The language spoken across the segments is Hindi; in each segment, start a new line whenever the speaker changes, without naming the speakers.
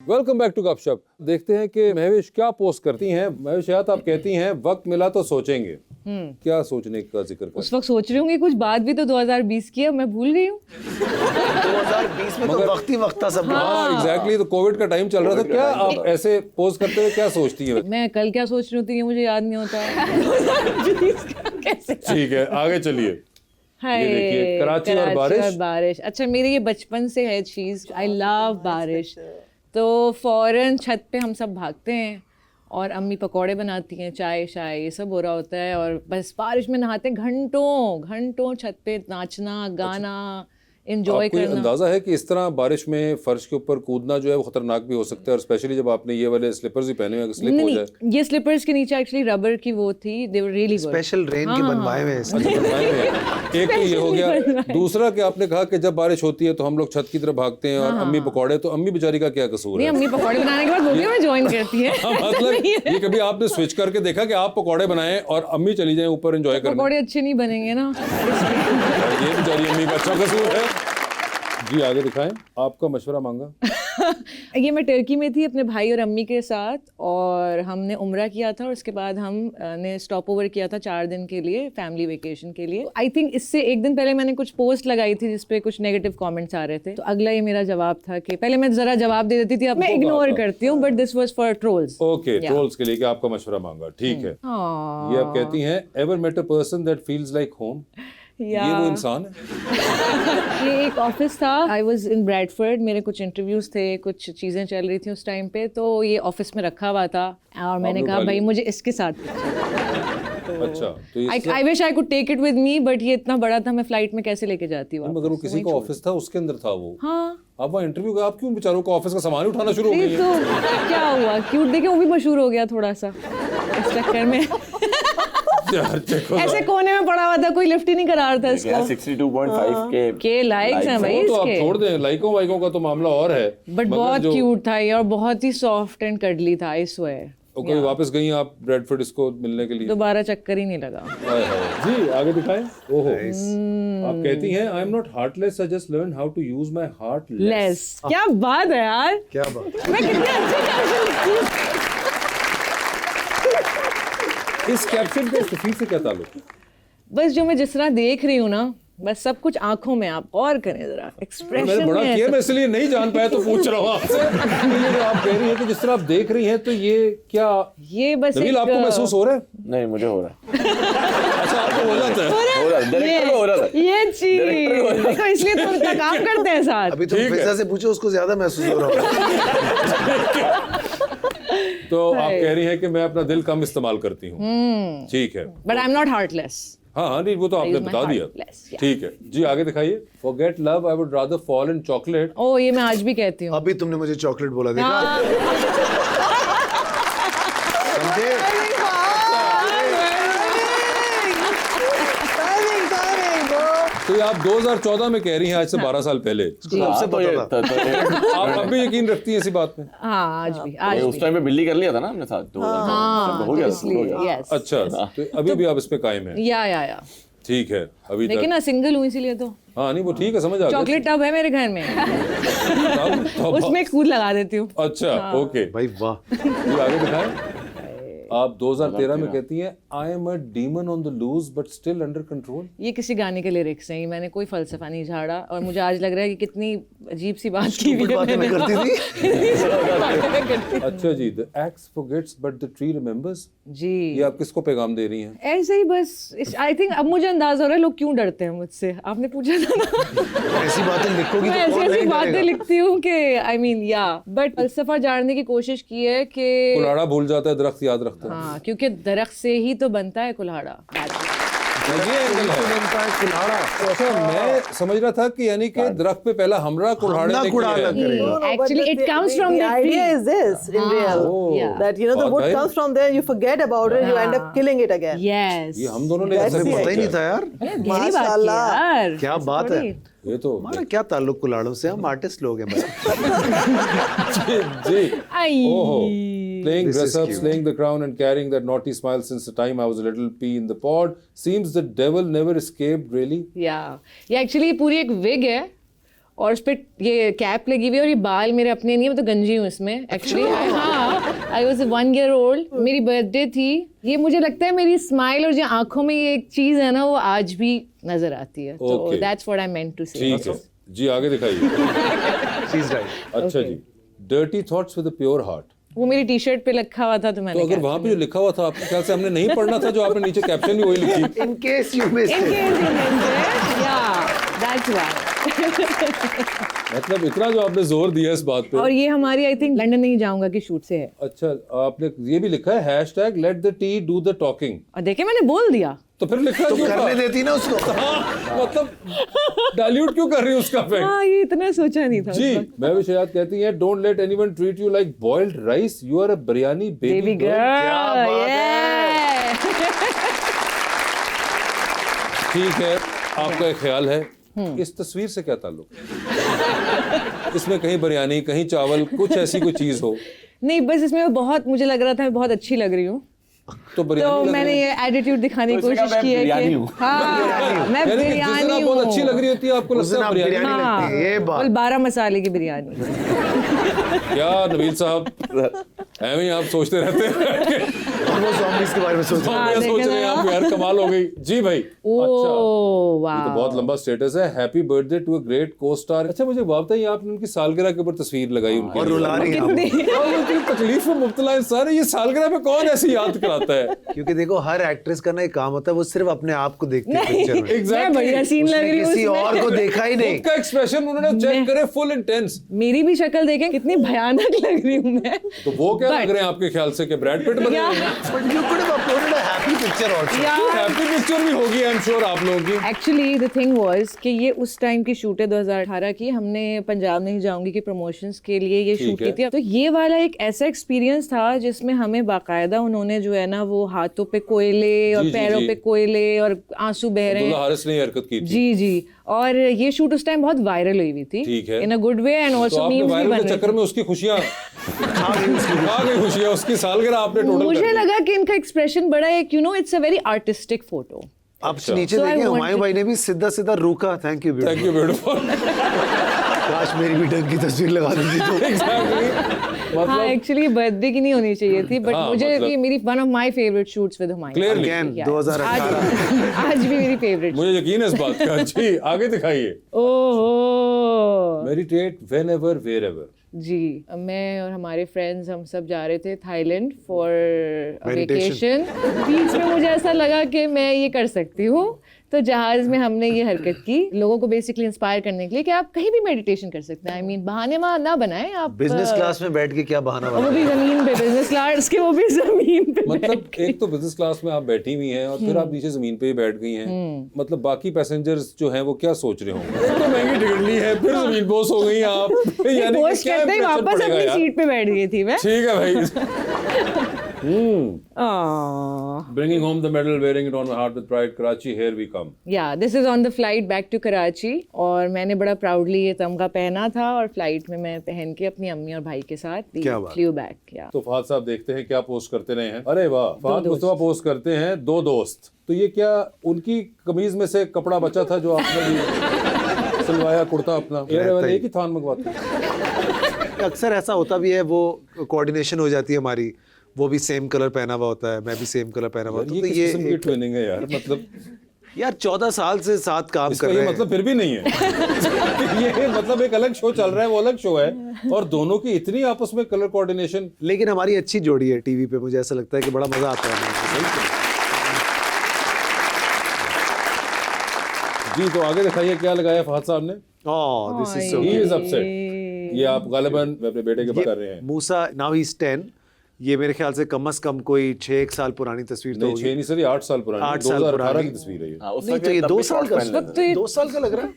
वेलकम बैक टू गपशप। देखते हैं कि महविश क्या पोस्ट करती हैं। महविशात, आप कहती हैं वक्त मिला तो सोचेंगे। क्या सोचने का जिक्र कर?
उस वक्त सोच रही हूँ कि कुछ बात भी तो 2020 की है, मैं भूल गई हूँ।
2020 में तो वक्त ही वक्त था सब।
हाँ एग्जैक्टली, तो कोविड का टाइम चल रहा था। क्या आप ऐसे पोस्ट करते हुए क्या सोचती हैं?
मैं कल क्या सोच रही होती है मुझे याद नहीं होता है। कैसे?
ठीक है, आगे चलिए।
हाय,
ये देखिए, कराची और बारिश।
अच्छा, मेरी ये बचपन से है चीज़, आई लव बारिश। तो फौरन छत पे हम सब भागते हैं और अम्मी पकौड़े बनाती हैं, चाय शाय ये सब हो रहा होता है और बस बारिश में नहाते घंटों घंटों, छत पे नाचना, गाना, एंजॉय
आपको ये
करना।
अंदाजा है कि इस तरह बारिश में फर्श के ऊपर कूदना जो है वो खतरनाक भी हो सकता है, और स्पेशली जब आपने ये वाले स्लीपर्स ही पहने हुए, स्लिप हो जाए।
ये स्लीपर्स के नीचे एक्चुअली रबर की वो थी, they were really good.
Special रेन के बनवाए हुए हैं।
अच्छा, बनवाए हुए हैं। एक तो ये हो गया। दूसरा कि आपने कहा कि जब बारिश होती है तो हम लोग छत की तरफ भागते हैं और अम्मी पकौड़े, तो अम्मी बेचारी का क्या कसूर
नहीं,
है?
अम्मी पकौड़े बनाने के बाद वो भी हमें ज्वाइन करती है।
मतलब ये कभी आपने स्विच करके देखा कि आप पकौड़े बनाएं और अम्मी चली जाएं ऊपर एंजॉय करने?
पकौड़े अच्छे नहीं बनेंगे ना।
ये बेचारी अम्मी का अच्छा कसूर है। जी आगे दिखाएं, आपका मशवरा मांगा।
ये मैं टर्की में थी अपने भाई और अम्मी के साथ, और हमने उम्रा किया था और उसके बाद हमने स्टॉप ओवर किया था 4 दिन के लिए, फैमिली वेकेशन के लिए। आई थिंक इससे एक दिन पहले मैंने कुछ पोस्ट लगाई थी जिसपे कुछ नेगेटिव कमेंट्स आ रहे थे, तो अगला ये मेरा जवाब था कि पहले मैं जरा जवाब दे देती थी, अब मैं इग्नोर करती हूँ, but this was for trolls.
Okay, trolls के लिए कि आपका मशवरा मांगा, ठीक है। ये आप कहती हैं, ever met a person that feels like home? ये वो इंसान है?
ये एक ऑफिस था, आई वॉज इन ब्रैडफर्ड, मेरे कुछ इंटरव्यूज थे, कुछ चीज़ें चल रही थी उस टाइम पे, तो ये ऑफिस में रखा हुआ था और मैंने कहा भाई मुझे इसके साथ।
अच्छा, तो
I wish I could take it with me, but ये इतना बड़ा था, मैं फ्लाइट में कैसे लेके जाती वापस?
मगर वो किसी का ऑफिस था, उसके अंदर था वो।
हाँ,
आप वहाँ इंटरव्यू का, आप क्यों बेचारों का ऑफिस का सामान ही उठाना शुरू हो गई?
तो क्या हुआ, क्यूट देखे वो भी मशहूर हो गया थोड़ा सा इस चक्कर में। ऐसे कोने में पड़ा हुआ था, कोई लिफ्ट ही नहीं करा रहा था इसको।
62.5 के
लाइक्स हैं भाई
तो आप
इसके,
छोड़ दें, लाइकों वाइकों का तो मामला और है।
बट बहुत क्यूट था ये और बहुत ही सॉफ्ट एंड कडली था, आई स्वेयर।
और कभी वापस गई आप ब्रैडफोर्ड इसको मिलने के लिए?
दोबारा चक्कर ही नहीं लगा।
हाय हाय। जी आगे दिखाएं। ओहो, आप कहती हैं, I am not heartless, I just learn how to use my heart less.
क्या बात है यार,
क्या बात।
मैं कितने अच्छे कैप्शन लिखती हूँ।
इस कैप्शन के तफसील से क्या ताल्लुक?
बस जो मैं जिस तरह देख रही हूँ ना, बस सब कुछ आंखों में, आप और करें जरा
मैंने
एक्सप्रेशन
बड़ा
में
किया,
ऐसा।
मैं इसलिए नहीं जान पाया तो पूछ रहा हूँ आपसे। ये जो आप कह रही हैं कि जिस तरह आप देख रही हैं, तो ये क्या
ये बस
नबील आपको महसूस हो रहा है?
नहीं, मुझे हो रहा है।
अच्छा, आपको हो जाता है?
हो रहा है, डायरेक्टर को हो रहा था।
ये चीज देखो, इसलिए तो उनका काम करते हैं साथ।
अभी तुम फिजा से पूछो, उसको ज्यादा महसूस हो रहा होगा।
तो आप कह रही हैं कि मैं अपना दिल कम इस्तेमाल करती हूँ। ठीक है,
but I am not heartless.
हाँ हाँ, नहीं वो तो आपने
use my
बता दिया।
heartless, yeah.
ठीक है जी, आगे दिखाइए। Forget love, I would rather fall in chocolate।
ओ, ये मैं आज भी कहती हूँ।
अभी तुमने मुझे चॉकलेट बोला, देखा? समझे?
तो ये आप 2014 में कह रही हैं, आज से 12 साल पहले।
सबसे पता था।
आप अब भी यकीन रखती हैं इसी बात में?
हाँ, आज भी, आज
उस टाइम पे बिल्ली कर लिया था ना हमने साथ, तो हो गया, हो गया।
यस।
अच्छा, तो अभी भी आप इस पे कायम हैं?
या
ठीक है, अभी
लेकिन
तक।
ना सिंगल हूँ इसीलिए तो।
हाँ नहीं, वो ठीक है, समझ आ गया।
चॉकलेट टब है मेरे घर में,
तब-
उसमें कूद लगा देती हूँ।
अच्छा, ओके।
भाई वाह।
जी आगे दिखाएं। आप 2013 में कहती हैं, I am a demon on the loose but still under control.
ये किसी गाने के लिरिक्स हैं, मैंने कोई फलसफा नहीं झाड़ा, और मुझे आज लग रहा है कि कितनी अजीब सी बात की हुई है
बातें मैं
मैंने।
करती थी।
अच्छा जी, the axe forgets but the tree remembers.
जी,
ये आप किसको पैगाम दे रही हैं?
ऐसे ही बस। आई थिंक अब मुझे अंदाजा हो रहा है लोग क्यों डरते हैं मुझसे। आपने पूछा था ना,
ऐसी बातें लिखोगी
मैं
तो कौन
ऐसी
नहीं
बातें
करेगा?
लिखती हूँ कि आई मीन या, बट फलसफा जानने की कोशिश की है कि
कुल्हाड़ा भूल जाता है, दरख्त याद रखता है।
हाँ, क्योंकि दरख्त से ही तो बनता है कुल्हाड़ा।
ये एंगल है।
बनता है कुल्हाड़ा।
अच्छा, मैं समझ रहा था कि यानी कि दरख्त पे पहला हमला कुल्हाड़े
हमला
ने
कुल्हाड़ा
किया है।
करेगा।
Actually, it comes from
the
the
idea
tree.
is this in real
yeah.
that you know the
बहुत
wood
भाई।
comes from there, you forget about it, you end up killing it again.
Yes.
ये हम दोनों ने
That's
ऐसे
the
पता ही नहीं
सोचा
था
है।
यार।
गहरी बात की
माशाल्लाह।
यार।
क्या बात है।
ये तो
हमारा क्या ताल्लुक कुल्हाड़ों से? हम आर्टिस्ट लोग हैं भाई।
जी।
आई।
ओहो, playing
This
dress
is
up,
cute.
slaying the crown and carrying that naughty smile since the time I was a little pea in the pod. Seems the devil never escaped really.
या, ये एक्चुअली पूरी एक विग है और उस पर ये कैप लगी हुई है और ये बाल मेरे अपने नहीं है, मैं तो गंजी हूँ इसमें एक्चुअली। हाँ, आई वॉज 1 year old, मेरी बर्थडे थी। ये मुझे लगता है मेरी स्माइल और जो आंखों में ये एक चीज़ है ना, वो आज भी नजर आती है। तो that's what I meant to say.
ठीक है जी, आगे दिखाइए।
She's right.
अच्छा जी, dirty thoughts with a pure heart.
वो मेरी टी शर्ट पे लिखा हुआ था तो मैंने
तो अगर वहां पे जो लिखा हुआ था आपके ख्याल से हमने नहीं पढ़ना था, जो आपने नीचे कैप्शन भी वही लिखी?
In case you missed it.
That's why.
मतलब इतना जो आपने जोर दिया इस बात पे।
और ये हमारी आई थिंक लंदन नहीं जाऊंगा की शूट से है।
अच्छा, आपने ये भी लिखा है hashtag let the T do the talking.
और देखे मैंने बोल दिया।
तो फिर लिखा
तो
क्यों
करने
था?
देती ना उसको।
हाँ, मतलब डाइल्यूट क्यों कर रही है उसका फैक्ट?
हाँ, ये इतना सोचा नहीं था।
जी, मैं भी शायद कहती है don't let anyone treat you like boiled rice, you are a biryani
baby
baby girl.
Girl.
ठीक है, आपका एक ख्याल है, इस तस्वीर से क्या ताल्लुक? इसमें कहीं बिरयानी, कहीं चावल, कुछ ऐसी कोई चीज हो?
नहीं, बस इसमें बहुत मुझे लग रहा था मैं बहुत अच्छी लग रही हूँ,
तो बिरयानी
तो
लग
मैंने
रही है।
ये एटीट्यूड दिखाने की
तो इसने
कोशिश
कहा,
की
मैं
है
बिरयानी
कि
हूँ।
हाँ, मैं
यानी कि जिस दिन
बिरयानी
आप
हूँ।
बहुत अच्छी लग रही होती है, आपको
उस दिन
लगता है
आप
बिरयानी।
बिरयानी लगती है, ये बात।
12 मसाले की बिरयानी।
क्या नबील साहब, ऐਵੇਂ ही आप सोचते रहते हैं?
वो zombies के बारे में सोच रहा
हाँ,
मैं सोच
देखे
रहे हैं
ना।
आप, यार कमाल हो गई। जी भाई, अच्छा,
ओह
ये तो
वाह।
बहुत लंबा स्टेटस है। Happy birthday to a great co-star. अच्छा, मुझे बात बताइए, आपने उनकी सालगिरह के ऊपर तस्वीर लगाई उनकी,
और रुला रही है आप।
और वो इतनी तकलीफ में मुब्तला इंसान है, ये सालगिरह पे कौन ऐसी याद कराता है?
क्योंकि देखो हर एक्ट्रेस का ना एक काम होता है, वो सिर्फ अपने आप को देखती है पिक्चर में।
मैं
Exactly.
बढ़िया सीन लग
उसने
रही हूँ
किसी
उसमें।
और को देखा ही नहीं।
उनका एक्सप्रेशन उन्होंने चेक करे, फुल इंटेंस।
मेरी भी शक्ल देखें कितनी भयानक लग रही हूँ मैं।
तो वो क्या
But-
लग रहे हैं आपके ख्याल से कि ब्रैड पिट बने हुए हैं?
But you could have uploaded a happy picture also.
Happy picture भी होगी आई एम श्योर आप लोगों की।
एक्चुअली द थिंग वाज कि ये उस टाइम की शूट है 2018 की। हमने पंजाब नहीं जाऊंगी की प्रमोशंस के लिए ये
ठीक
शूट
है।
की थी। तो ये वाला एक ऐसा एक्सपीरियंस था जिसमें हमें बाकायदा उन्होंने जो है ना वो हाथों पे कोयले और
जी, जी,
पैरों
जी।
पे कोयले और आंसू बह रहे
अब्दुल्ला
हैं।
हारिस ने ये हरकत की थी।
जी जी। और ये शूट उस टाइम बहुत वायरल हुई थी।
ठीक है।
इन अ गुड वे एंड
तो
आल्सो
आपने
मीम्स भी
वायरल
बन
के
रहे
चक्कर
थे।
में उसकी खुशियां खा गई खुशियां, उसकी सालगिरह आपने टोटल
मुझे लगा कि इनका एक्सप्रेशन बड़ा एक it's a very artistic photo.
आप
अच्छा।
नीचे
So I
देखें,
wanted-
हुमायूं भाई ने भी सीधा सीधा रोका। Thank you
thank you beautiful.
काश मेरी भी ढंग की तस्वीर लगा दी तो।
एग्जैक्टली,
हाँ,
मतलब
एक्चुअली बर्थडे की नहीं होनी चाहिए थी, बट
हाँ,
मुझे
मतलब-
ये मेरी one of my favourite shoots with Humayun.
Clearly.
Again,
Yeah.
2018।
आज भी मेरी फेवरेट।
मुझे यकीन है इस बात का। जी, आगे दिखाइए।
ओहो
मेडिटेट व्हेनेवर वेयरएवर।
जी, मैं और हमारे फ्रेंड्स हम सब जा रहे थे थाईलैंड फॉर
Meditation.
वेकेशन। बीच में मुझे ऐसा लगा कि मैं ये कर सकती हूँ, तो जहाज में हमने ये हरकत की लोगों को बेसिकली इंस्पायर करने के लिए कि आप कहीं भी मेडिटेशन कर सकते हैं। आई मीन बहाने वहाँ ना बनाएं आप।
बिजनेस क्लास में बैठ के क्या बहाना
वो
बना।
भी जमीन पे, बिजनेस क्लास के वो भी जमीन पे
मतलब एक तो बिजनेस क्लास में आप बैठी हुई हैं और फिर आप नीचे जमीन पे ही बैठ गई हैं। मतलब बाकी पैसेंजर्स जो हैं वो क्या सोच रहे होंगे? एक तो महंगी टिकट ली है, फिर जमीन बोस हो गई आप। यानी कि
पोस्ट
क्या
करते ही
impression
वापस
पड़ेगा
अपनी
यार?
सीट पे बैठ गई थी मैं।
ठीक है भाई। Bringing home the medal, wearing it on my heart with pride. Karachi, here we come.
या this is on the flight back to Karachi, और मैंने बड़ा प्राउडली ये तमगा पहना था और फ्लाइट में मैं पहन के अपनी अम्मी और भाई के साथ
क्या बात।
Flu back. या
तो फहद साहब देखते हैं क्या पोस्ट करते रहे हैं। अरे वाह, फहद मुस्तफा पोस्ट करते हैं 2 दोस्त। तो ये क्या उनकी कमीज में से कपड़ा बचा था जो आपने भी सिलवाया कुर्ता अपना? एक ही थान मंगवाते हैं।
अक्सर ऐसा होता भी है, वो कोऑर्डिनेशन हो जाती है हमारी। वो भी सेम कलर पहना हुआ होता है, मैं भी सेम कलर पहना हुआ होता
ये
है। तो
किस
ये
किस्म की ट्विनिंग है यार? मतलब
यार 14 साल से साथ काम
इसका
कर
ये
रहे हैं।
मतलब फिर भी नहीं है। ये मतलब एक अलग शो चल रहा है, वो अलग शो है, और दोनों की इतनी आपस में कलर कोऑर्डिनेशन।
लेकिन हमारी अच्छी जोड़ी है टीवी पे, मुझे ऐसा लगता है कि बड़ा मजा आता है।
जी, तो आगे दिखाइए क्या लगाया फहद साहब ने।
Oh, this is so
He is upset. ये आप गालिबन अपने बेटे के बात कर रहे हैं।
मूसा नाउ ही इज 10। ये मेरे ख्याल से कम से कम कोई 6 साल पुरानी तस्वीर तो
नहीं,
होगी।
6 नहीं सर, ये 8 साल पुरानी,
8 साल
2018
पुरानी।
की तस्वीर है ये।
हाँ, उस
नहीं
वक्त
तो ये
तब
2
भी
साल
shorts
का,
पहन लेते थे।
2 साल का लग रहा है।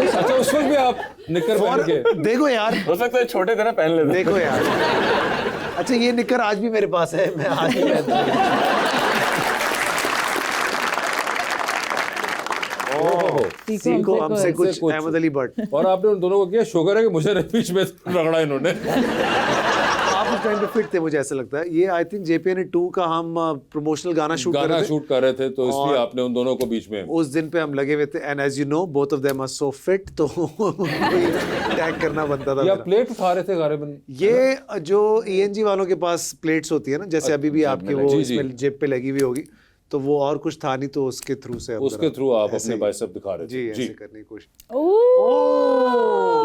अच्छा, उस वक्त भी आप निकर पहन के?
देखो यार,
हो सकता है छोटे थे ना, पहन लेते।
देखो यार। अच्छा, ये निकर आज भी मेरे पास है, मैं आज भी पहनता हूं। सीखो हमसे कुछ, अहमद अली भट्ट।
और आपने उन दोनों को किया, शुगर है कि मुझे बीच में रगड़ा इन्होंने।
आप उस टाइम पे फिट थे, मुझे ऐसा लगता है। ये आई थिंक JPN 2 का हम प्रमोशनल गाना शूट कर रहे थे
तो इसलिए आपने उन दोनों को बीच में
उस दिन पे हम लगे हुए थे। And as you know both of them are so fit, तो टैग करना बनता था।
या प्लेट उठा रहे थे गालिबन।
ये जो ENG वालों के पास प्लेट्स होती है ना, जैसे अभी भी आपके वो इसमें जेब पे लगी हुई होगी, तो वो और कुछ था नहीं, तो उसके थ्रू से
उसके थ्रू आप अपने बाइसेप दिखा रहे थे।
जी, ऐसे करने की कोशिश।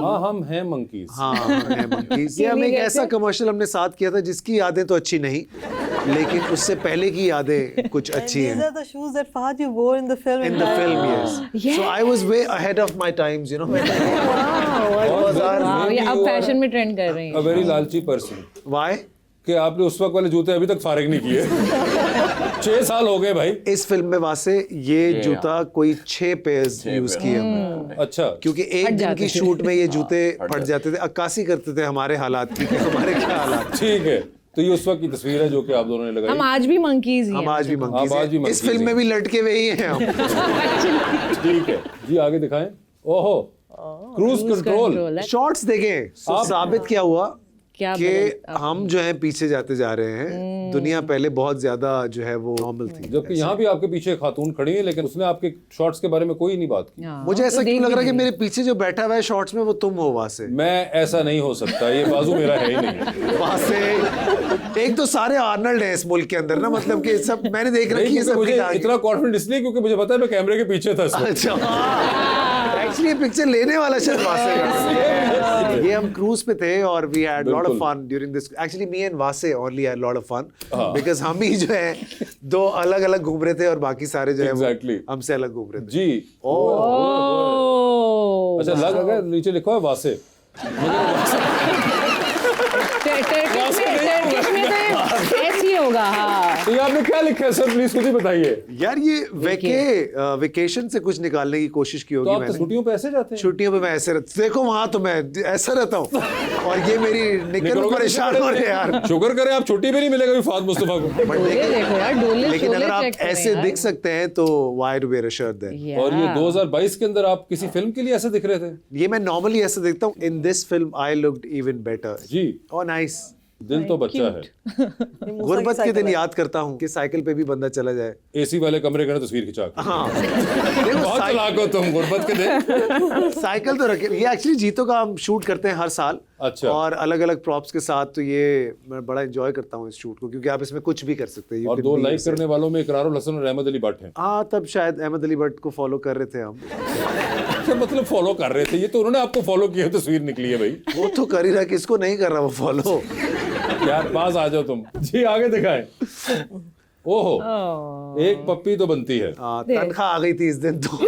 हाँ, हम हैं मंकीज।
हाँ, हम हैं monkeys। ये हम एक ऐसा कमर्शियल हमने साथ किया था जिसकी यादें तो अच्छी नहीं, लेकिन उससे पहले की यादें कुछ अच्छी
These
हैं।
are the shoes that Fahad you wore in the film.
In the film, yes. So I was way ahead of my times, you know.
Wow, ये अब फैशन में ट्रेंड कर रही
A
हैं।
very लालची पर्सन।
Why?
कि आपने उस वक्त वाले जूते अभी तक फारिग नहीं किए। 6 साल हो गए भाई।
इस फिल्म में वासे ये जूता कोई 6 पेयर्स यूज किए हमने।
अच्छा,
क्योंकि एक दिन की शूट में ये जूते फट जाते थे। अक्कासी करते थे हमारे हालात की कि हमारे क्या हालात।
ठीक है। तो ये उस वक्त की तस्वीर है जो कि आप दोनों ने लगाई।
हम आज भी मंकीज ही
हम
हैं।
आज भी monkeys
आप आज भी
हैं। इस
monkeys
फिल्म में
हैं।
भी लटके हुए ही हैं हम।
ठीक है जी, आगे दिखाएं। ओहो, क्रूज कंट्रोल।
शॉर्ट्स देखें, साबित क्या हुआ
क्या
कि हम जो है पीछे जाते जा रहे हैं। दुनिया पहले बहुत ज्यादा जो है वो नॉर्मल थी।
जबकि यहाँ भी आपके पीछे एक खातून खड़ी है, लेकिन उसने आपके शॉर्ट्स के बारे में कोई नहीं बात की।
मुझे ऐसा क्यों लग रहा है कि मेरे पीछे जो बैठा हुआ है शॉर्ट्स में वो तुम हो वहां से।
मैं ऐसा नहीं हो सकता, ये बाजू मेरा है ही नहीं।
वहां से एक तो सारे आर्नल्ड हैं इस मुल्क के अंदर ना, मतलब कि सब मैंने देख रखी है सब।
मुझे इतना कॉन्फिडेंट इसलिए क्योंकि मुझे पता है मैं कैमरे के पीछे था।
अच्छा, एक्चुअली ये पिक्चर लेने वाला शायद वासे। ये हम क्रूज पे थे और we had lot of fun during this. Actually me and Wasay only had lot of fun because हम ही जो है 2 अलग-अलग घूम रहे थे और बाकी सारे जो है
Exactly.
हमसे अलग घूम रहे थे।
जी।
ओह,
अच्छा, लग अगर नीचे लिखा है वासे।
टर्किश में तो ऐसी होगा। हाँ,
तो ये आपने क्या लिखा है सर, प्लीज खुद ही बताइए।
यार ये वेकेशन से कुछ निकालने की कोशिश की
तो
होगी
आप तो
मैंने।
छुट्टियों पे ऐसे जाते हैं?
छुट्टियों पे मैं ऐसे देखो वहां तो मैं ऐसा रहता हूँ और ये मेरी निकल परेशान हो रहे हैं यार।
शुक्र करें आप छुट्टी पे नहीं मिलेगा भी फाद मुस्तफा को।
डोले देखो यार, डोले
लेकिन
शोले
अगर आप
check करें
ऐसे
यार।
दिख सकते हैं तो why to wear a shirt then.
और ये 2022 के अंदर आप किसी फिल्म के लिए ऐसे दिख रहे थे?
ये मैं नॉर्मली ऐसे देखता हूँ। In this film I looked even better.
जी।
Oh nice.
दिल तो बच्चा है।
गुर्बत के दिन याद करता हूँ कि साइकिल पे भी बंदा चला जाए।
एसी वाले कमरे का ना तस्वीर खिंचा के।
हाँ
बहुत चालाक हो तुम गुर्बत के दिन।
साइकिल तो रखे। ये एक्चुअली जीतो का हम शूट करते हैं हर साल।
अच्छा।
और अलग अलग प्रॉप्स के साथ, तो ये मैं बड़ा एंजॉय करता हूँ इस शूट को, क्योंकि आप इसमें कुछ भी कर सकते हैं।
और 2 लाइक करने वालों में इकरारुल हसन और अहमद अली भट्ट हैं।
हाँ, तब शायद अहमद अली भट्ट को फॉलो कर रहे थे हम।
क्या मतलब फॉलो कर रहे थे? ये तो उन्होंने आपको फॉलो किया, तस्वीर निकली है भाई।
वो तो कर ही रहा, किसको नहीं कर रहा वो फॉलो।
यार पास आ जाओ तुम। जी आगे दिखाएं। ओहो, एक पप्पी तो बनती है।
तनख्वाह आ गई थी इस दिन तो।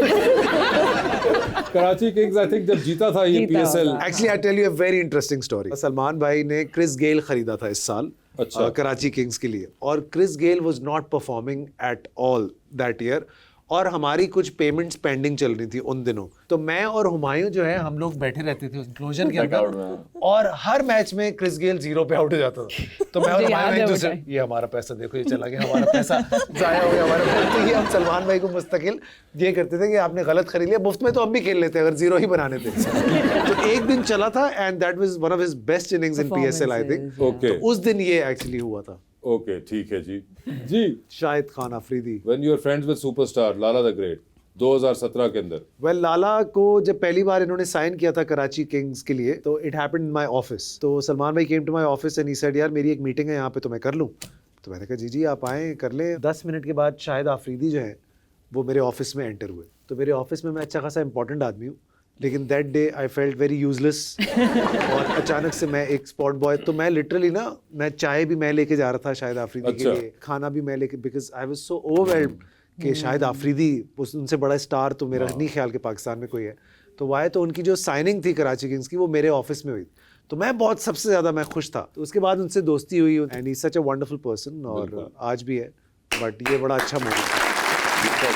कराची किंग्स आई थिंक जब जीता था ये PSL।
Actually I tell you a very interesting story. Salman भाई ने क्रिस गेल खरीदा था इस साल।
अच्छा।
कराची किंग्स के लिए, और Chris Gayle was not performing at all that year, और हमारी कुछ पेमेंट्स पेंडिंग चल रही थी उन दिनों। तो मैं और हुमायूं जो है हम लोग बैठे रहते थे इंक्लोजर के अंदर, और हर मैच में क्रिस गेल 0 पे आउट हो जाता था। तो मैं और हुमायूं एक दूसरे, ये हमारा पैसा देखो, ये चला गया हमारा पैसा, जाया हो गया हमारा पैसा। तो ये हम सलमान भाई को मुस्तकिल ये करते थे कि आपने गलत खरीद लिया, मुफ्त में तो हम भी खेल लेते अगर 0 ही बनाने थे। तो एक दिन चला था and that was one of his best innings in PSL I think.
Okay,
उस दिन ये एक्चुअली हुआ था।
ओके, ठीक है जी। जी,
Shahid Khan Afridi.
When you are friends with superstar Lala the great 2017 के अंदर।
वेल, लाला को जब पहली बार इन्होंने साइन किया था कराची किंग्स के लिए, तो it happened in my office. तो सलमान भाई came to my office and he said यार मेरी एक मीटिंग है यहाँ पे, तो मैं कर लूँ? तो मैंने कहा जी जी आप आएँ कर लें। 10 मिनट के बाद शाहिद अफरीदी जो है वो मेरे ऑफिस में एंटर हुए। तो मेरे ऑफिस में मैं अच्छा खासा इंपॉर्टेंट आदमी हूँ, लेकिन that day I felt very useless. और अचानक से मैं एक स्पॉट बॉय, तो मैं लिटरली ना, मैं चाय भी मैं लेके जा रहा था शाहिद अफरीदी के लिए, खाना भी मैं लेके, because I was so overwhelmed कि शाहिद अफरीदी, उनसे बड़ा स्टार तो मेरा नहीं ख्याल कि पाकिस्तान में कोई है। तो वाह, तो उनकी जो साइनिंग थी कराची किंग्स की वो मेरे ऑफिस में हुई, तो मैं बहुत सबसे ज़्यादा मैं खुश था। तो उसके बाद उनसे दोस्ती हुई and he is such a wonderful person, और आज भी है, बट ये बड़ा अच्छा मोमेंट था।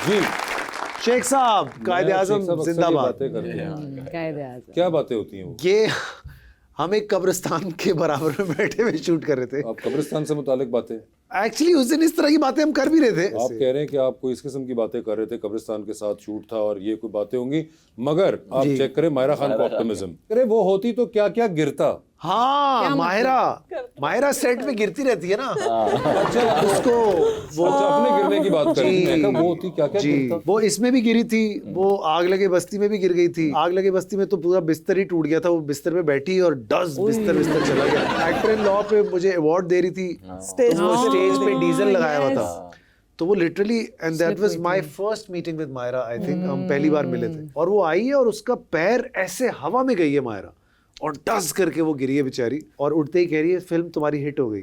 जी
शेख साहब, कायदे आजम जिंदाबाद।
कायदे आज़म।
क्या बातें होती हैं वो?
ये हम एक कब्रिस्तान के बराबर में बैठे हुए शूट कर रहे थे।
आप कब्रिस्तान से मुतालिक बातें?
एक्चुअली उस दिन इस तरह की बातें हम कर भी रहे थे।
आप कह रहे हैं कि आप कोई इस किस्म की बातें कर रहे थे, कब्रिस्तान के साथ शूट था और ये कोई बातें होंगी, मगर आप चेक करें मायरा खान को ऑप्टिमिज्म, अरे वो होती तो क्या क्या गिरता।
हाँ, मायरा सेट में गिरती रहती है ना।
अच्छा
उसको वो
अपने गिरने की बात कर रही थी, मैं कहा वो होती क्या क्या गिरता।
वो इसमें भी गिरी थी, वो आग लगे बस्ती में भी गिर गई थी। आग लगे बस्ती में तो पूरा बिस्तर ही टूट गया था, वो बिस्तर में बैठी और डस बिस्तर चला गया। एक्टर इन लॉ पे मुझे अवार्ड दे रही थी,
Stage
वो
पे।
स्टेज पे डीजल लगाया हुआ
yes.
था। तो वो literally, and that was my first meeting with Myra, I think हम पहली बार मिले थे। और वो आई है और उसका पैर ऐसे हवा में गई है मायरा, और डस करके वो गिरी है बेचारी, और उठते ही कह रही है फिल्म तुम्हारी हिट हो गई।